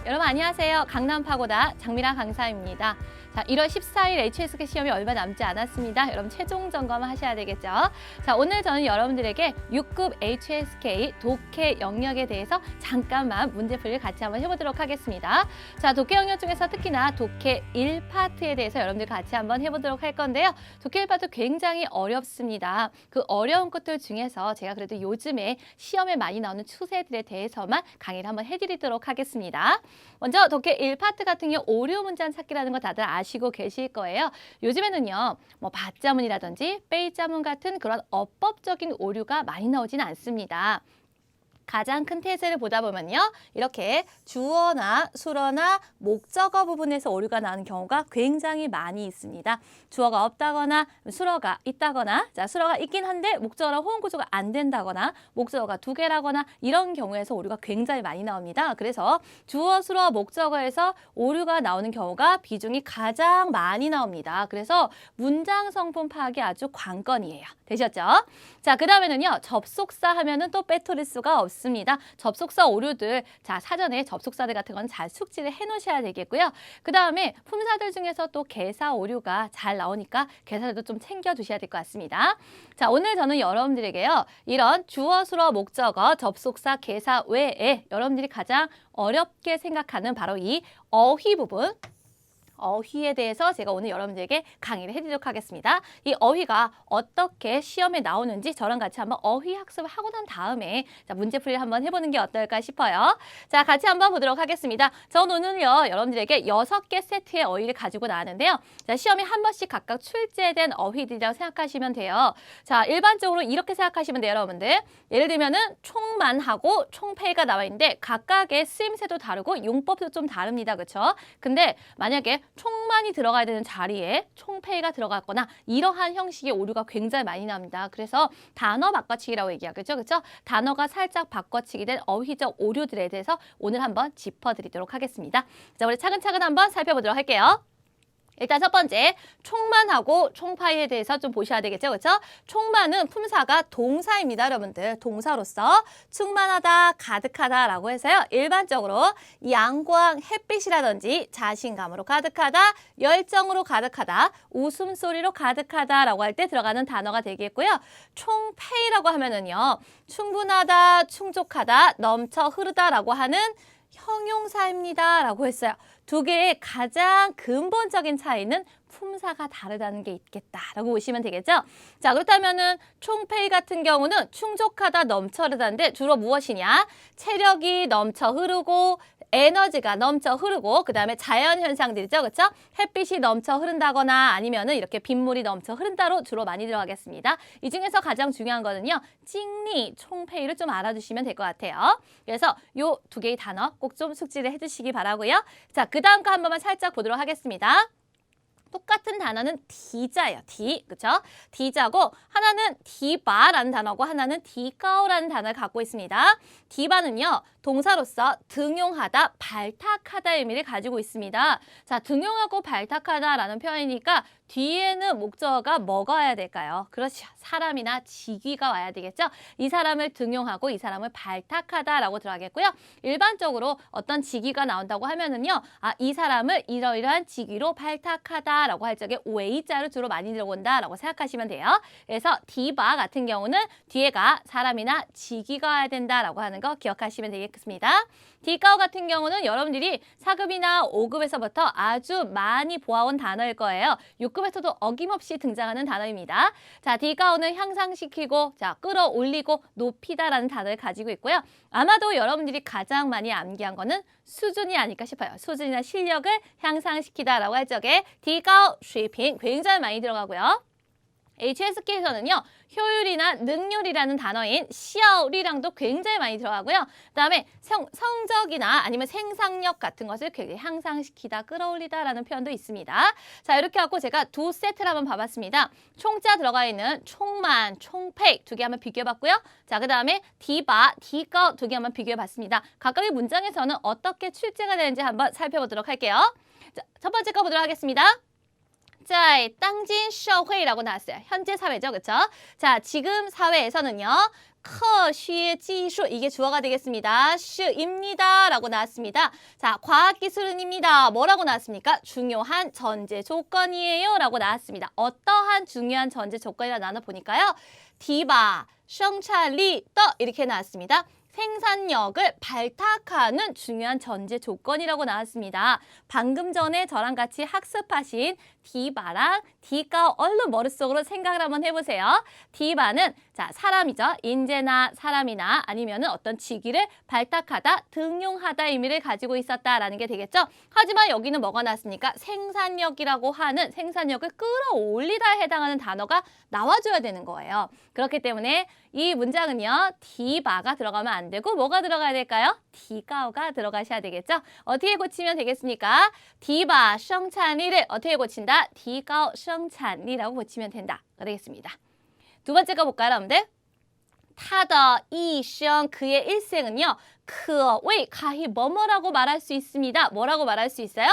여러분 안녕하세요. 강남파고다 장미라 강사입니다. 자, 1월 14일 HSK 시험이 얼마 남지 않았습니다. 여러분 최종 점검 하셔야 되겠죠. 자, 오늘 저는 여러분들에게 6급 HSK 독해 영역에 대해서 잠깐만 문제풀이를 같이 한번 해보도록 하겠습니다. 자, 독해 영역 중에서 특히나 독해 1파트에 대해서 여러분들 같이 한번 해보도록 할 건데요. 독해 1파트 굉장히 어렵습니다. 그 어려운 것들 중에서 제가 그래도 요즘에 시험에 많이 나오는 추세들에 대해서만 강의를 한번 해드리도록 하겠습니다. 먼저 독해 1파트 같은 경우 오류 문장 찾기라는 거 다들 아시고 계실 거예요. 요즘에는요, 뭐 받자문이라든지 빼자문 같은 그런 어법적인 오류가 많이 나오지는 않습니다. 가장 큰 태세를 보다 보면요. 이렇게 주어나 수어나 목적어 부분에서 오류가 나는 경우가 굉장히 많이 있습니다. 주어가 없다거나 수어가 있다거나, 자, 수어가 있긴 한데 목적어랑 호응 구조가 안 된다거나 목적어가 두 개라거나 이런 경우에서 오류가 굉장히 많이 나옵니다. 그래서 주어, 수어, 목적어에서 오류가 나오는 경우가 비중이 가장 많이 나옵니다. 그래서 문장 성분 파악이 아주 관건이에요. 되셨죠? 자, 그 다음에는요. 접속사 하면은 또 빼뜨릴 수가 없습니다. 접속사 오류들, 자, 사전에 접속사들 같은 건 잘 숙지를 해 놓으셔야 되겠고요. 그 다음에 품사들 중에서 또 개사 오류가 잘 나오니까 개사들도 좀 챙겨 두셔야 될 것 같습니다. 자, 오늘 저는 여러분들에게요. 이런 주어, 수어, 목적어, 접속사, 개사 외에 여러분들이 가장 어렵게 생각하는 바로 이 어휘 부분, 어휘에 대해서 제가 오늘 여러분들에게 강의를 해드리도록 하겠습니다. 이 어휘가 어떻게 시험에 나오는지 저랑 같이 한번 어휘 학습을 하고 난 다음에 자, 문제풀이를 한번 해보는 게 어떨까 싶어요. 자, 같이 한번 보도록 하겠습니다. 저는 오늘요 여러분들에게 6개 세트의 어휘를 가지고 나왔는데요. 자, 시험에 한 번씩 각각 출제된 어휘들이라고 생각하시면 돼요. 자, 일반적으로 이렇게 생각하시면 돼요, 여러분들. 예를 들면은 총만하고 총폐가 나와 있는데 각각의 쓰임새도 다르고 용법도 좀 다릅니다, 그렇죠? 근데 만약에 총만이 들어가야 되는 자리에 총폐가 들어갔거나 이러한 형식의 오류가 굉장히 많이 납니다. 그래서 단어 바꿔치기라고 얘기하겠죠. 그렇죠? 단어가 살짝 바꿔치기 된 어휘적 오류들에 대해서 오늘 한번 짚어드리도록 하겠습니다. 자, 우리 차근차근 한번 살펴보도록 할게요. 일단 첫 번째, 총만하고 총파이에 대해서 좀 보셔야 되겠죠, 그렇죠? 총만은 품사가 동사입니다, 여러분들. 동사로서 충만하다, 가득하다라고 해서요. 일반적으로 양광, 햇빛이라든지 자신감으로 가득하다, 열정으로 가득하다, 웃음소리로 가득하다라고 할 때 들어가는 단어가 되겠고요. 총페이라고 하면은요, 충분하다, 충족하다, 넘쳐 흐르다라고 하는 형용사입니다 라고 했어요. 두 개의 가장 근본적인 차이는 품사가 다르다는 게 있겠다라고 보시면 되겠죠. 자, 그렇다면은 총페이 같은 경우는 충족하다, 넘쳐 흐르다인데 주로 무엇이냐? 체력이 넘쳐 흐르고 에너지가 넘쳐 흐르고 그 다음에 자연 현상들이죠. 그렇죠? 햇빛이 넘쳐 흐른다거나 아니면은 이렇게 빗물이 넘쳐 흐른다로 주로 많이 들어가겠습니다. 이 중에서 가장 중요한 거는요. 찡리, 총페이를 좀 알아두시면 될 것 같아요. 그래서 요 두 개의 단어 꼭 좀 숙지를 해주시기 바라고요. 자, 그 다음 거 한 번만 살짝 보도록 하겠습니다. 똑같은 단어는 디자예요. 디, 그쵸? 디자고 하나는 디바라는 단어고 하나는 디가오라는 단어를 갖고 있습니다. 디바는요. 동사로서 등용하다, 발탁하다의 의미를 가지고 있습니다. 자, 등용하고 발탁하다라는 표현이니까 뒤에는 목적어가 뭐가 와야 될까요? 그렇죠. 사람이나 직위가 와야 되겠죠? 이 사람을 등용하고 이 사람을 발탁하다라고 들어가겠고요. 일반적으로 어떤 직위가 나온다고 하면은요. 아, 이 사람을 이러이러한 직위로 발탁하다라고 할 적에 웨이자로 주로 많이 들어온다라고 생각하시면 돼요. 그래서 디바 같은 경우는 뒤에가 사람이나 직위가 와야 된다라고 하는 거 기억하시면 되겠습니다. 디가오 같은 경우는 여러분들이 4급이나 5급에서부터 아주 많이 보아온 단어일 거예요. 6급에서도 어김없이 등장하는 단어입니다. 자, 디가오는 향상시키고, 자, 끌어올리고, 높이다라는 단어를 가지고 있고요. 아마도 여러분들이 가장 많이 암기한 거는 수준이 아닐까 싶어요. 수준이나 실력을 향상시키다라고 할 적에 디가오, 쉐이핑 굉장히 많이 들어가고요. HSK에서는요. 효율이나 능률이라는 단어인 시아오리랑도 굉장히 많이 들어가고요. 그다음에 성적이나 아니면 생산력 같은 것을 굉장히 향상시키다, 끌어올리다라는 표현도 있습니다. 자, 이렇게 하고 제가 두 세트를 한번 봐봤습니다. 총자 들어가 있는 총만, 총페이 두 개 한번 비교해봤고요. 자, 그다음에 디바, 디가오 두 개 한번 비교해봤습니다. 각각의 문장에서는 어떻게 출제가 되는지 한번 살펴보도록 할게요. 자, 첫 번째 거 보도록 하겠습니다. 在当今社会라고 나왔어요. 현재 사회죠. 그렇죠? 자, 지금 사회에서는요. 科学技术 이게 주어가 되겠습니다. 是입니다 라고 나왔습니다. 자, 과학기술은입니다. 뭐라고 나왔습니까? 중요한 전제 조건이에요 라고 나왔습니다. 어떠한 중요한 전제 조건이라 나눠보니까요. 디바, 생산리, 떠 이렇게 나왔습니다. 생산력을 발탁하는 중요한 전제 조건이라고 나왔습니다. 방금 전에 저랑 같이 학습하신 디바랑 디가 얼른 머릿속으로 생각을 한번 해보세요. 디바는 자 사람이죠. 인재나 사람이나 아니면은 어떤 직위를 발탁하다, 등용하다 의미를 가지고 있었다라는 게 되겠죠. 하지만 여기는 뭐가 나왔습니까? 생산력이라고 하는 생산력을 끌어올리다에 해당하는 단어가 나와줘야 되는 거예요. 그렇기 때문에 이 문장은요. 디바가 들어가면 안 되고 뭐가 들어가야 될까요? 디가오가 들어가셔야 되겠죠. 어떻게 고치면 되겠습니까? 디바 생산리를 어떻게 고친다? 디가오 생산리라고 고치면 된다. 되겠습니다. 두 번째 거 볼까요, 여러분들? 他的一生 그의 일생은요. 可谓 가히 뭐뭐라고 말할 수 있습니다. 뭐라고 말할 수 있어요?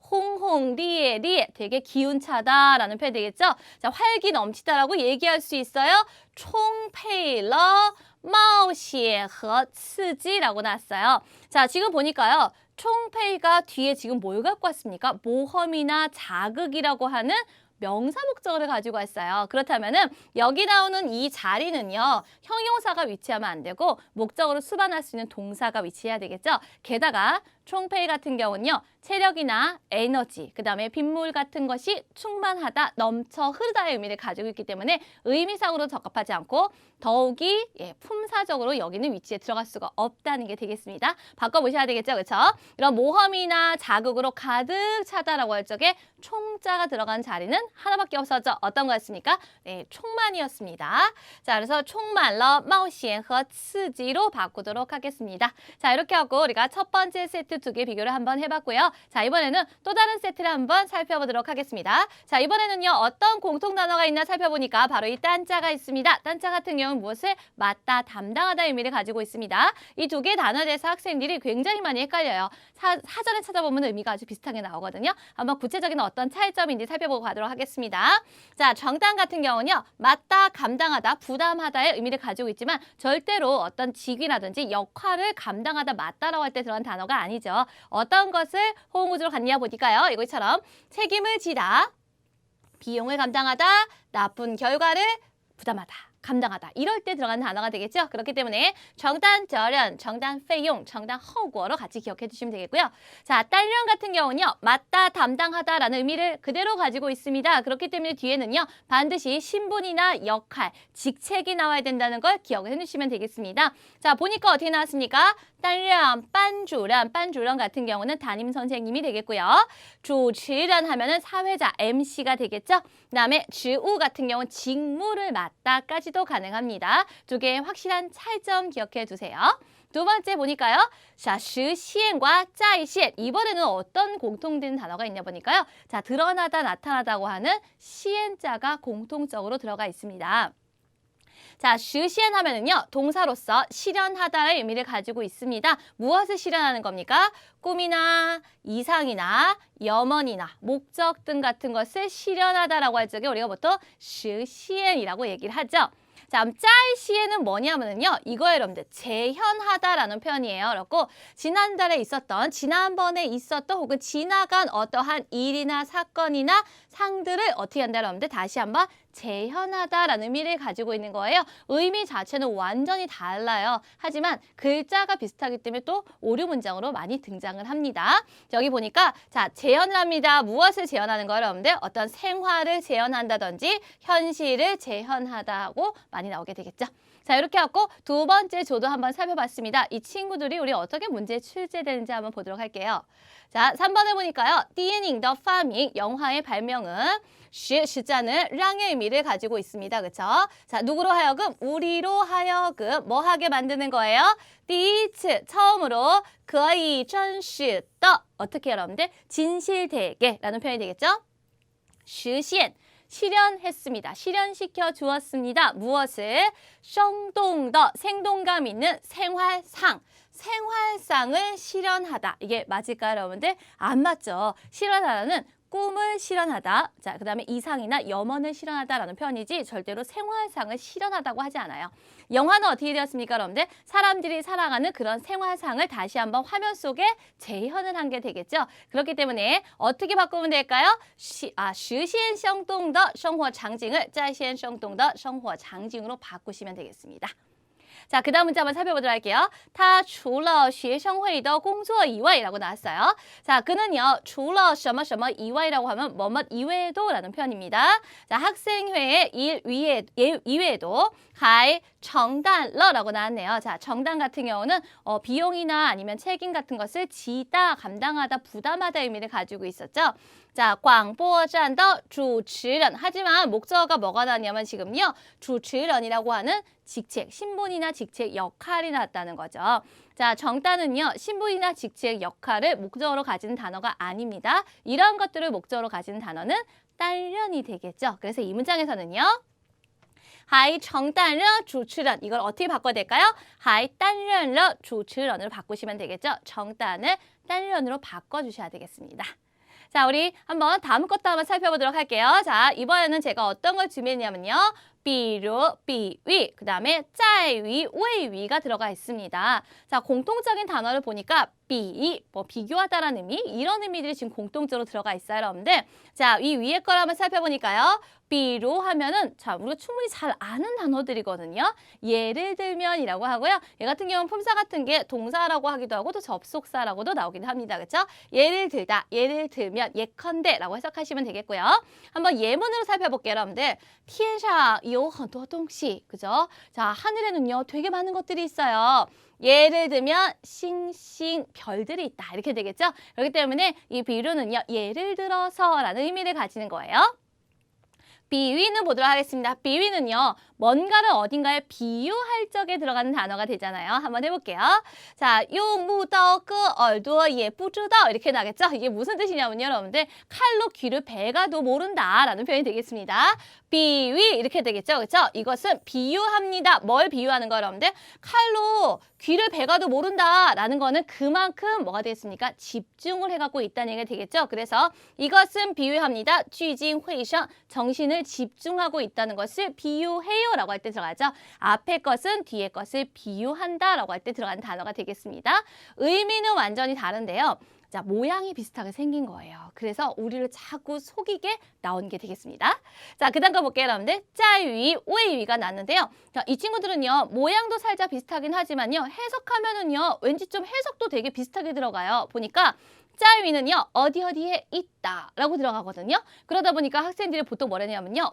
홍홍리에 되게 기운차다라는 표현이 되겠죠. 자, 활기 넘치다라고 얘기할 수 있어요. 充沛了冒险和刺激라고 나왔어요. 자, 지금 보니까요. 총페이가 뒤에 지금 뭘 갖고 왔습니까? 모험이나 자극이라고 하는 명사 목적어를 가지고 왔어요. 그렇다면은 여기 나오는 이 자리는요. 형용사가 위치하면 안 되고 목적어로 수반할 수 있는 동사가 위치해야 되겠죠. 게다가 총페이 같은 경우는요. 체력이나 에너지, 그 다음에 빗물 같은 것이 충만하다, 넘쳐 흐르다의 의미를 가지고 있기 때문에 의미상으로 적합하지 않고 더욱이 품사적으로 여기는 위치에 들어갈 수가 없다는 게 되겠습니다. 바꿔보셔야 되겠죠. 그렇죠? 이런 모험이나 자극으로 가득 차다라고 할 적에 총자가 들어간 자리는 하나밖에 없었죠. 어떤 거였습니까? 네, 총만이었습니다. 자, 그래서 총만러, 冒险和刺激로 바꾸도록 하겠습니다. 자, 이렇게 하고 우리가 첫 번째 세트 두 개 비교를 한번 해봤고요. 자, 이번에는 또 다른 세트를 한번 살펴보도록 하겠습니다. 자, 이번에는요. 어떤 공통 단어가 있나 살펴보니까 바로 이 딴자가 있습니다. 딴자 같은 경우는 무엇을 맡다, 담당하다 의미를 가지고 있습니다. 이 두 개의 단어에 대해서 학생들이 굉장히 많이 헷갈려요. 사전에 찾아보면 의미가 아주 비슷하게 나오거든요. 한번 구체적인 어떤 차이점인지 살펴보고 가도록 하겠습니다. 자, 정당 같은 경우는요. 맡다, 감당하다, 부담하다의 의미를 가지고 있지만 절대로 어떤 직위라든지 역할을 감당하다, 맡다라고 할 때 들어간 단어가 아니죠. 어떤 것을 호응구조로 갖냐 보니까요. 이것처럼 책임을 지다, 비용을 감당하다, 나쁜 결과를 부담하다, 감당하다 이럴 때 들어가는 단어가 되겠죠. 그렇기 때문에 정단 절연, 정단费用, 정단 허구어로 같이 기억해 주시면 되겠고요. 자, 딸령 같은 경우는요. 맡다, 담당하다라는 의미를 그대로 가지고 있습니다. 그렇기 때문에 뒤에는요. 반드시 신분이나 역할, 직책이 나와야 된다는 걸 기억해 주시면 되겠습니다. 자, 보니까 어떻게 나왔습니까? 딸령, 빤주련, 빤주련 같은 경우는 담임 선생님이 되겠고요. 주치련 하면은 사회자, MC가 되겠죠. 그다음에 직우 같은 경우는 직무를 맡다까지도 가능합니다. 두 개의 확실한 차이점 기억해 두세요. 두 번째 보니까요. 자, 实现과 在线. 이번에는 어떤 공통된 단어가 있냐 보니까요. 자, 드러나다, 나타나다고 하는 시엔자가 공통적으로 들어가 있습니다. 자, 实现 하면은요. 동사로서 실현하다의 의미를 가지고 있습니다. 무엇을 실현하는 겁니까? 꿈이나 이상이나 염원이나 목적 등 같은 것을 실현하다라고 할 적에 우리가 보통 实现이라고 얘기를 하죠. 자, 在线은 뭐냐면은요. 이거예요, 여러분들. 재현하다라는 표현이에요. 그렇고 지난번에 있었던 혹은 지나간 어떠한 일이나 사건이나 상들을 어떻게 한다, 여러분들? 다시 한번 재현하다라는 의미를 가지고 있는 거예요. 의미 자체는 완전히 달라요. 하지만 글자가 비슷하기 때문에 또 오류 문장으로 많이 등장을 합니다. 여기 보니까 자, 재현을 합니다. 무엇을 재현하는 거예요, 여러분들? 어떤 생활을 재현한다든지 현실을 재현하다고 많이 나오게 되겠죠. 자, 이렇게 하고 두 번째 조도 한번 살펴봤습니다. 이 친구들이 우리 어떻게 문제에 출제되는지 한번 보도록 할게요. 자, 3번에 보니까요. 电影的发明, 영화의 발명은 实자는 랑의 의미를 가지고 있습니다. 그렇죠? 자, 누구로 하여금? 우리로 하여금 뭐 하게 만드는 거예요? 第一次, 처음으로 可以真实的, 어떻게 여러분들? 진실되게 라는 표현이 되겠죠? 实现. 실현했습니다. 실현시켜 주었습니다. 무엇을? 生动的, 생동감 있는 생활상. 생활상을 실현하다. 이게 맞을까요, 여러분들? 안 맞죠. 실현하다는 꿈을 실현하다. 자, 그다음에 이상이나 염원을 실현하다라는 표현이지 절대로 생활상을 실현하다고 하지 않아요. 영화는 어떻게 되었습니까, 여러분들? 사람들이 살아가는 그런 생활상을 다시 한번 화면 속에 재현을 한 게 되겠죠. 그렇기 때문에 어떻게 바꾸면 될까요? 实现生动的生活场景을 在线生动的生活场景으로 바꾸시면 되겠습니다. 자, 그 다음 문제 한번 살펴보도록 할게요. 他除了学生会的工作以外라고 나왔어요. 자, 그는요. 除了什么什么以外라고 하면 뭐뭐 이외에도 라는 표현입니다. 자, 학생회의 일 이외에도 还承担了라고 나왔네요. 자,承担 같은 경우는 비용이나 아니면 책임 같은 것을 지다, 감당하다, 부담하다 의미를 가지고 있었죠. 자, 广播站的主持人. 하지만 목적어가 뭐가 나왔냐면 지금요. 主持人이라고 하는 직책, 신분이나 직책, 역할이 나왔다는 거죠. 자, 정단은요. 신분이나 직책, 역할을 목적어로 가지는 단어가 아닙니다. 이러한 것들을 목적어로 가지는 단어는 担任이 되겠죠. 그래서 이 문장에서는요. 还承担了主持人 이걸 어떻게 바꿔야 될까요? 还担任了主持人으로 바꾸시면 되겠죠. 정단을 担任으로 바꿔주셔야 되겠습니다. 자, 우리 한번 다음 것도 한번 살펴보도록 할게요. 자, 이번에는 제가 어떤 걸 준비했냐면요. 比如, 比위, 그 다음에 在위, 位위가 들어가 있습니다. 자, 공통적인 단어를 보니까 比, 뭐 비교하다라는 의미, 이런 의미들이 지금 공통적으로 들어가 있어요, 여러분들. 자, 이 위에 걸 한번 살펴보니까요. 比如 하면은 자, 우리가 충분히 잘 아는 단어들이거든요. 예를 들면이라고 하고요. 얘 같은 경우는 품사 같은 게 동사라고 하기도 하고 또 접속사라고도 나오기도 합니다. 그렇죠? 예를 들다, 예를 들면, 예컨대라고 해석하시면 되겠고요. 한번 예문으로 살펴볼게요, 여러분들. 天上有很多东西, 그죠? 자, 하늘에는요, 되게 많은 것들이 있어요. 예를 들면 싱싱 별들이 있다 이렇게 되겠죠. 그렇기 때문에 이 비유는요. 예를 들어서라는 의미를 가지는 거예요. 비위는 보도록 하겠습니다. 비위는요. 뭔가를 어딘가에 비유할 적에 들어가는 단어가 되잖아요. 한번 해볼게요. 자, 用木刀割耳朵也不知道 이렇게 나겠죠? 이게 무슨 뜻이냐면요. 여러분들 칼로 귀를 베가도 모른다라는 표현이 되겠습니다. 비위 이렇게 되겠죠. 그렇죠? 이것은 비유합니다. 뭘 비유하는 거예요, 여러분들? 칼로 귀를 베가도 모른다라는 거는 그만큼 뭐가 되겠습니까? 집중을 해갖고 있다는 얘기가 되겠죠. 그래서 이것은 비유합니다. 聚精会神 정신을 집중하고 있다는 것을 비유해요 라고 할 때 들어가죠. 앞에 것은 뒤에 것을 비유한다 라고 할 때 들어가는 단어가 되겠습니다. 의미는 완전히 다른데요. 자, 모양이 비슷하게 생긴 거예요. 그래서 우리를 자꾸 속이게 나온 게 되겠습니다. 자, 그 다음 거 볼게요, 여러분들. 在위, 位위가 났는데요. 자, 이 친구들은요, 모양도 살짝 비슷하긴 하지만요, 해석하면은요, 왠지 좀 해석도 되게 비슷하게 들어가요. 보니까 在위는요, 어디 어디에 있다 라고 들어가거든요. 그러다 보니까 학생들이 보통 뭐라냐면요.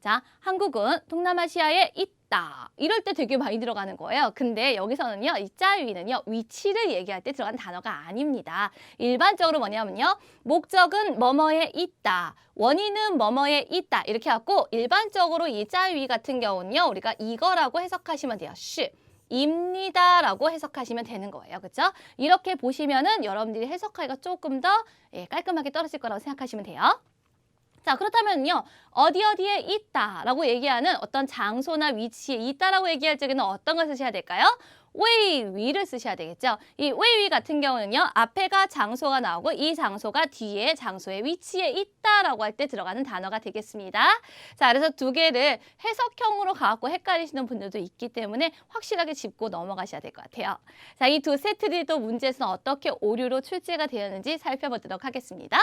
자, 한국은 동남아시아에 있다. 이럴 때 되게 많이 들어가는 거예요. 근데 여기서는요, 이 在위는요, 위치를 얘기할 때 들어가는 단어가 아닙니다. 일반적으로 뭐냐면요, 목적은 뭐뭐에 있다. 원인은 뭐뭐에 있다. 이렇게 하고 일반적으로 이 在위 같은 경우는요, 우리가 이거라고 해석하시면 돼요. 是. 입니다 라고 해석하시면 되는 거예요. 그렇죠? 이렇게 보시면은 여러분들이 해석하기가 조금 더 깔끔하게 떨어질 거라고 생각하시면 돼요. 자, 그렇다면요. 어디 어디에 있다 라고 얘기하는 어떤 장소나 위치에 있다라고 얘기할 적에는 어떤 걸 쓰셔야 될까요? 位위를 쓰셔야 되겠죠. 이位위 같은 경우는요. 앞에가 장소가 나오고 이 장소가 뒤에 장소의 위치에 있다라고 할 때 들어가는 단어가 되겠습니다. 자, 그래서 두 개를 해석형으로 가갖고 헷갈리시는 분들도 있기 때문에 확실하게 짚고 넘어가셔야 될 것 같아요. 자, 이 두 세트들이 또 문제에서는 어떻게 오류로 출제가 되었는지 살펴보도록 하겠습니다.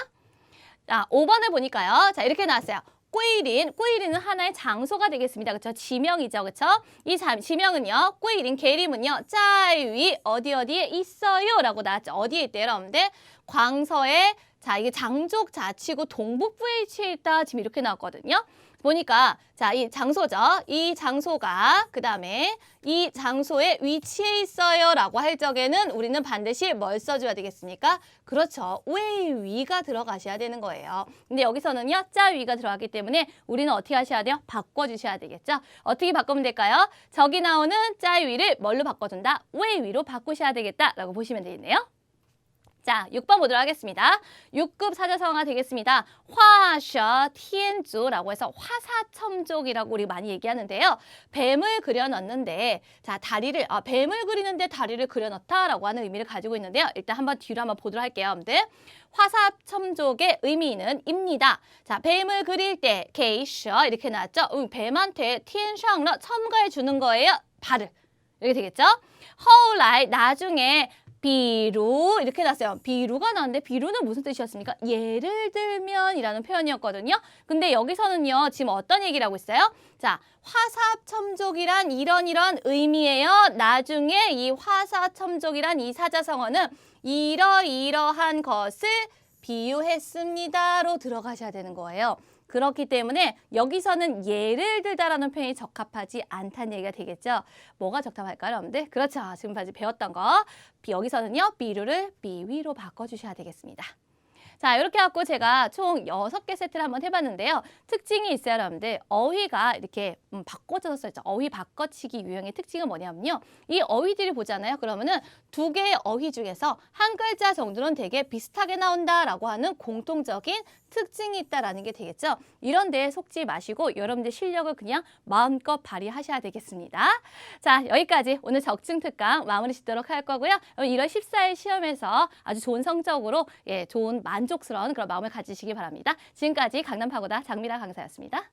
자, 5번을 보니까요. 자, 이렇게 나왔어요. 桂林, 桂林은 하나의 장소가 되겠습니다. 그렇죠? 지명이죠. 그렇죠? 이 지명은요. 桂林, 계림은요. 在위, 어디 어디에 있어요 라고 나왔죠. 어디에 있대요, 여러분들? 광서에, 자, 이게 장족 자치구 동북부에 위치해 있다. 지금 이렇게 나왔거든요. 보니까 자, 이 장소죠. 이 장소가 그 다음에 이 장소에 위치해 있어요 라고 할 적에는 우리는 반드시 뭘 써줘야 되겠습니까? 그렇죠. 왜 위가 들어가셔야 되는 거예요. 근데 여기서는요. 짜 위가 들어가기 때문에 우리는 어떻게 하셔야 돼요? 바꿔주셔야 되겠죠. 어떻게 바꾸면 될까요? 저기 나오는 짜 위를 뭘로 바꿔준다? 왜 위로 바꾸셔야 되겠다라고 보시면 되겠네요. 자, 6번 보도록 하겠습니다. 6급 사자성어가 되겠습니다. 화셔 티엔주라고 해서 화사첨족이라고 우리 많이 얘기하는데요. 뱀을 그려 넣는데 자, 뱀을 그리는데 다리를 그려 넣다라고 하는 의미를 가지고 있는데요. 일단 한번 뒤로 한번 보도록 할게요, 여러분들. 화사첨족의 의미는 입니다. 자, 뱀을 그릴 때 게이셔 이렇게 나왔죠. 뱀한테 티엔샹러 첨가해 주는 거예요. 발을. 이렇게 되겠죠? 허울라이 나중에 비루 이렇게 났어요. 비루가 나왔는데 비루는 무슨 뜻이었습니까? 예를 들면이라는 표현이었거든요. 근데 여기서는요. 지금 어떤 얘기를 하고 있어요? 자, 화사첨족이란 이런 의미예요. 나중에 이 화사첨족이란 이 사자성어는 이러이러한 것을 비유했습니다로 들어가셔야 되는 거예요. 그렇기 때문에 여기서는 예를 들다라는 표현이 적합하지 않다는 얘기가 되겠죠. 뭐가 적합할까요, 여러분들? 그렇죠. 지금까지 배웠던 거. 여기서는요, 비루를 비위로 바꿔주셔야 되겠습니다. 자, 이렇게 해갖고 제가 총 6개 세트를 한번 해봤는데요. 특징이 있어요, 여러분들. 어휘가 이렇게 바꿔져서 써있죠. 어휘 바꿔치기 유형의 특징은 뭐냐면요. 이 어휘들이 보잖아요. 그러면은 2개의 어휘 중에서 한 글자 정도는 되게 비슷하게 나온다라고 하는 공통적인 특징이 있다라는 게 되겠죠. 이런 데에 속지 마시고 여러분들 실력을 그냥 마음껏 발휘하셔야 되겠습니다. 자, 여기까지 오늘 적중 특강 마무리 짓도록 할 거고요. 1월 14일 시험에서 아주 좋은 성적으로 좋은 만족스러운 그런 마음을 가지시기 바랍니다. 지금까지 강남파고다 장미라 강사였습니다.